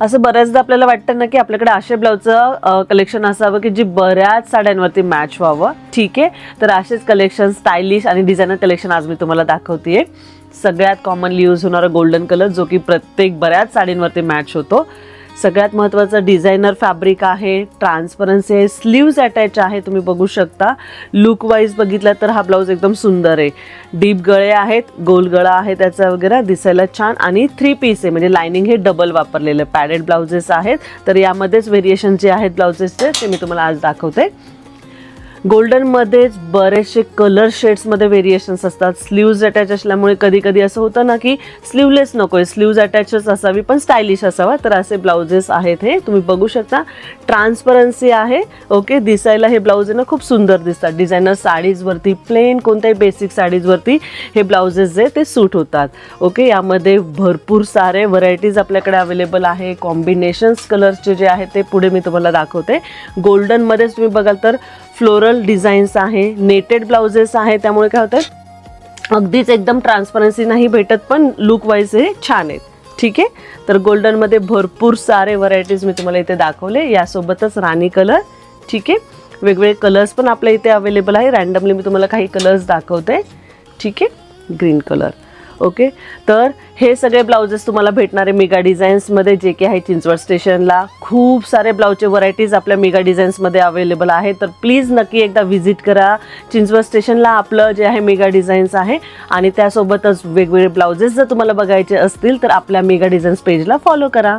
असं बऱ्याचदा आपल्याला वाटतं ना की आपल्याकडे असे ब्लाऊजचं कलेक्शन असावं की जी बऱ्याच साड्यांवरती मॅच व्हावं. ठीक आहे, तर असेच कलेक्शन स्टायलिश आणि डिझायनर कलेक्शन आज मी तुम्हाला दाखवतेय. सगळ्यात कॉमनली यूज होणारा गोल्डन कलर जो की प्रत्येक बऱ्याच साडींवरती मॅच होतो. सगळ्यात महत्त्वाचं डिझायनर फॅब्रिक आहे, ट्रान्सपरन्सी आहे, स्लीव्ज अटॅच आहे, तुम्ही बघू शकता. लुक वाईज बघितला तर हा ब्लाऊज एकदम सुंदर आहे. डीप गळे आहेत, गोल गळा आहे त्याचा वगैरे, दिसायला छान. आणि 3 पीस आहे म्हणजे लाइनिंग हे डबल वापरलेलं. पॅडेड ब्लाउजेस आहेत, तर यामध्येच व्हेरिएशन जे आहेत ब्लाउजेसचे ते मी तुम्हाला आज दाखवते. गोल्डनमध्येच बरेचसे कलर शेड्समध्ये व्हेरिएशन्स असतात. स्लीव्ज अटॅच असल्यामुळे कधी कधी असं होतं ना की स्लीवलेस नको आहे, स्लीव्ज अटॅचच असावी पण स्टायलिश असावा, तर असे ब्लाउजेस आहेत. हे तुम्ही बघू शकता. ट्रान्सपरन्सी आहे. ओके, दिसायला हे ब्लाऊज आहे ना खूप सुंदर दिसतात. डिझायनर साडीजवरती, प्लेन कोणत्याही बेसिक साडीजवरती हे ब्लाउजेस जे ते सूट होतात. ओके, यामध्ये भरपूर सारे व्हरायटीज आपल्याकडे अवेलेबल आहे. कॉम्बिनेशन्स कलर्सचे जे आहेत ते पुढे मी तुम्हाला दाखवते. गोल्डनमध्येच तुम्ही बघाल तर फ्लोरल डिझाईन्स आहे, नेटेड ब्लाउजेस आहे, त्यामुळे काय होतं अगदीच एकदम ट्रान्सपरन्सी नाही भेटत पण लुक वाईज हे छान आहेत. ठीक आहे, तर गोल्डनमध्ये भरपूर सारे व्हरायटीज मी तुम्हाला इथे दाखवले. यासोबतच राणी कलर. ठीक आहे, वेगवेगळे कलर्स पण आपल्या इथे अवेलेबल आहे. रँडमली मी तुम्हाला काही कलर्स दाखवते. ठीक आहे, ग्रीन कलर. ओके, तर हे सगळे ब्लाउजेस तुम्हाला भेटणारे मेगा डिझाईन्समध्ये, जे की आहे चिंचवड स्टेशनला. खूप सारे ब्लाऊजचे व्हरायटीज आपल्या मेगा डिझाईन्समध्ये अवेलेबल आहे, तर प्लीज नक्की एकदा व्हिजिट करा चिंचवड स्टेशनला. आपलं जे आहे मेगा डिझाईन्स आहे आणि त्यासोबतच वेगवेगळे ब्लाउजेस जर तुम्हाला बघायचे असतील तर आपल्या मेगा डिझाईन्स पेजला फॉलो करा.